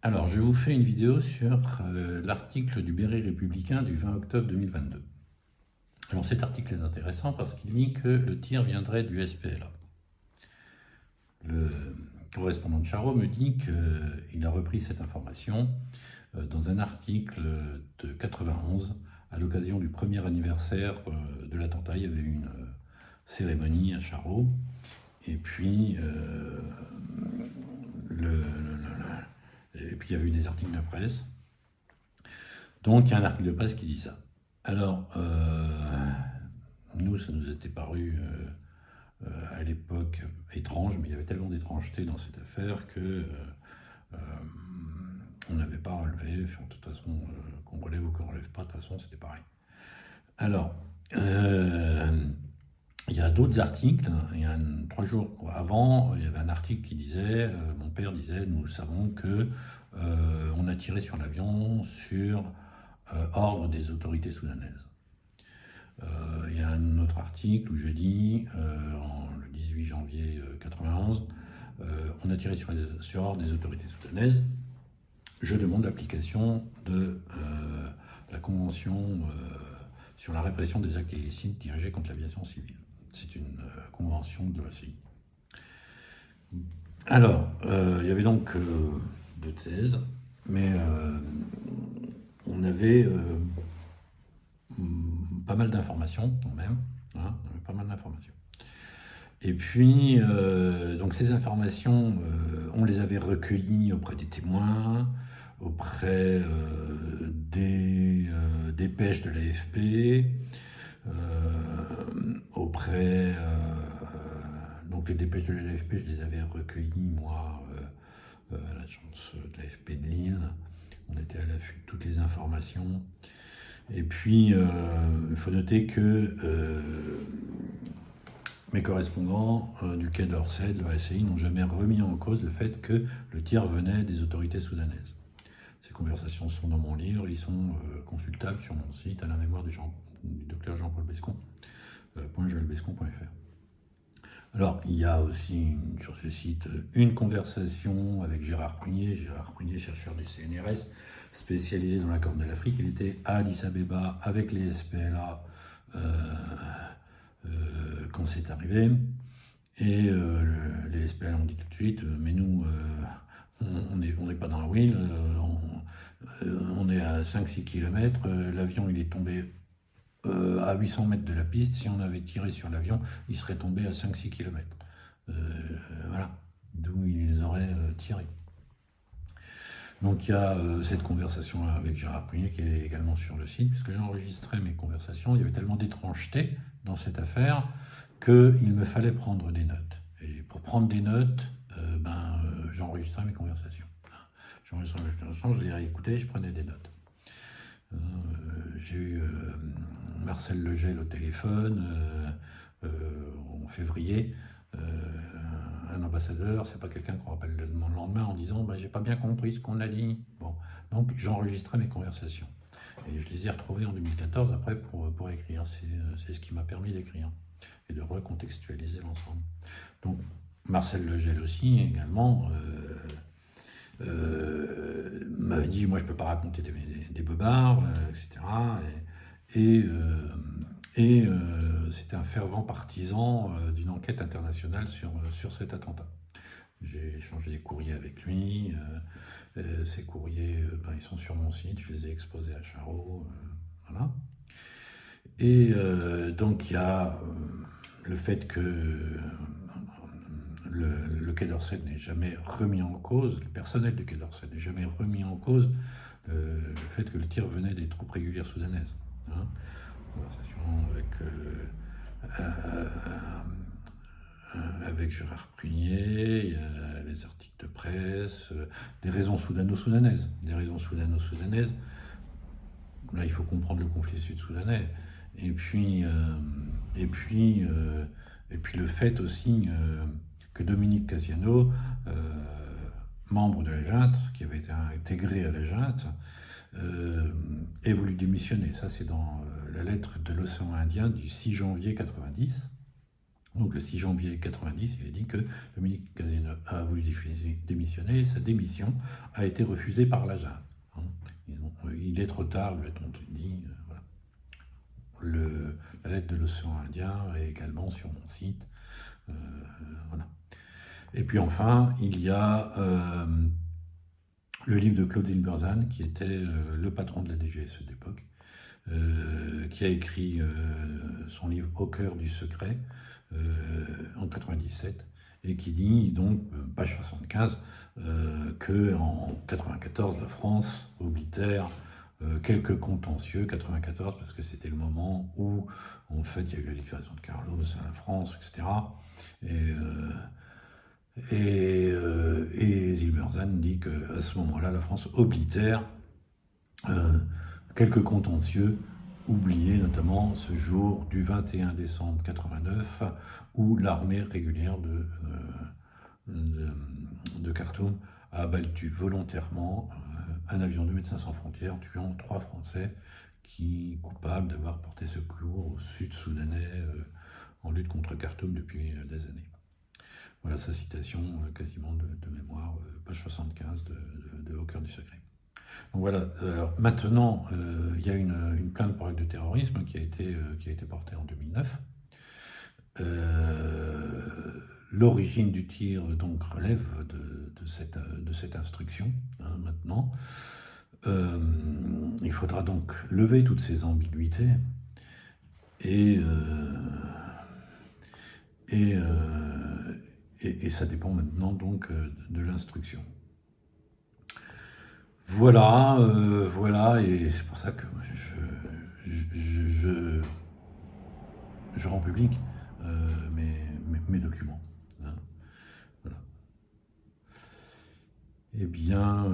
Alors, je vous fais une vidéo sur l'article du Béret Républicain du 20 octobre 2022. Alors, cet article est intéressant parce qu'il dit que le tir viendrait du SPLA. Le correspondant de Charot me dit qu'il a repris cette information dans un article de 91 à l'occasion du premier anniversaire de l'attentat. Il y avait une cérémonie à Charot. Et puis, il y a eu des articles de presse. Donc, il y a un article de presse qui dit ça. Alors, nous, ça nous était paru à l'époque étrange, mais il y avait tellement d'étrangeté dans cette affaire que on n'avait pas relevé. De toute façon, qu'on relève ou qu'on ne relève pas, de toute façon, c'était pareil. Alors, il y a d'autres articles. Il y a 3 jours avant, il y avait un article qui disait, mon père disait, nous savons que on a tiré sur l'avion sur ordre des autorités soudanaises. Il y a un autre article où je dis, le 18 janvier 91, on a tiré sur ordre des autorités soudanaises. Je demande l'application de la Convention sur la répression des actes illicites dirigés contre l'aviation civile. C'est une convention de l'OCI. Alors, il y avait donc 2 thèses, mais on avait pas mal d'informations quand même, hein, pas mal d'informations. Et puis, donc ces informations, on les avait recueillies auprès des témoins, auprès des dépêches de l'AFP, auprès... donc les dépêches de l'AFP, je les avais recueillies, moi, à l'agence de l'AFP de Lille. On était à l'affût de toutes les informations. Et puis, il faut noter que mes correspondants du Quai d'Orsay, de l'OACI, n'ont jamais remis en cause le fait que le tir venait des autorités soudanaises. Ces conversations sont dans mon livre, ils sont consultables sur mon site à la mémoire du docteur Jean-Paul Bescon, .joelbescon.fr. Alors, il y a aussi sur ce site une conversation avec Gérard Prunier, chercheur du CNRS, spécialisé dans la Corne de l'Afrique. Il était à Addis Abeba avec les SPLA quand c'est arrivé. Et les SPLA ont dit tout de suite, mais nous, on n'est pas dans la will, on est à 5-6 km, l'avion il est tombé à 800 mètres de la piste. Si on avait tiré sur l'avion, il serait tombé à 5-6 km. Voilà, d'où ils auraient tiré. Donc il y a cette conversation-là avec Gérard Prunier qui est également sur le site, puisque j'enregistrais mes conversations. Il y avait tellement d'étrangeté dans cette affaire qu'il me fallait prendre des notes. Et pour prendre des notes, j'enregistrais mes conversations. J'enregistrais mes conversations, je les réécoutais, je prenais des notes. J'ai eu Marcel Legel au téléphone en février. Un ambassadeur, c'est pas quelqu'un qu'on rappelle le lendemain en disant j'ai pas bien compris ce qu'on a dit. Bon, donc j'enregistrais mes conversations et je les ai retrouvées en 2014 après pour écrire. C'est ce qui m'a permis d'écrire et de recontextualiser l'ensemble. Donc Marcel Legel aussi également m'avait dit moi je peux pas raconter des bobards, etc. C'était un fervent partisan d'une enquête internationale sur cet attentat. J'ai échangé des courriers avec lui. Ces courriers, ils sont sur mon site. Je les ai exposés à Charot. Voilà. Et donc il y a le fait que le Quai d'Orsay n'est jamais remis en cause, le personnel du Quai d'Orsay n'est jamais remis en cause le fait que le tir venait des troupes régulières soudanaises. Hein. Conversation avec Gérard Prunier, il y a les articles de presse, des raisons soudano-soudanaises. Là, il faut comprendre le conflit sud-soudanais. Et puis le fait aussi que Dominique Casiano, membre de la junte, qui avait été intégré à la junte, ait voulu démissionner. Ça, c'est dans la lettre de l'océan Indien du 6 janvier 90. Donc le 6 janvier 90, il est dit que Dominique Cazeneuve a voulu démissionner et sa démission a été refusée par la junte. Il est trop tard, lui a-t-on dit. Voilà. La lettre de l'océan Indien est également sur mon site. Voilà. Et puis enfin, il y a le livre de Claude Zilberzahn, qui était le patron de la DGSE d'époque, qui a écrit son livre Au cœur du secret en 97, et qui dit donc, page 75, que en 94, la France oblitère quelques contentieux, 94 parce que c'était le moment où en fait il y a eu la livraison de Carlos à la France, etc. Et Zilberzahn dit qu'à ce moment-là, la France oblitère quelques contentieux oubliés, notamment ce jour du 21 décembre 89, où l'armée régulière de Khartoum a abattu volontairement un avion de Médecins sans frontières, tuant 3 Français coupables d'avoir porté secours aux Sud-Soudanais en lutte contre Khartoum depuis des années. Voilà sa citation quasiment de mémoire, page 75 de Au cœur du secret. Donc voilà, alors maintenant, il y a une plainte pour acte de terrorisme qui a été portée en 2009. L'origine du tir donc relève de cette instruction, maintenant. Il faudra donc lever toutes ces ambiguïtés et ça dépend maintenant donc de l'instruction. Voilà, et c'est pour ça que je rends public mes documents. Hein, voilà. Eh bien,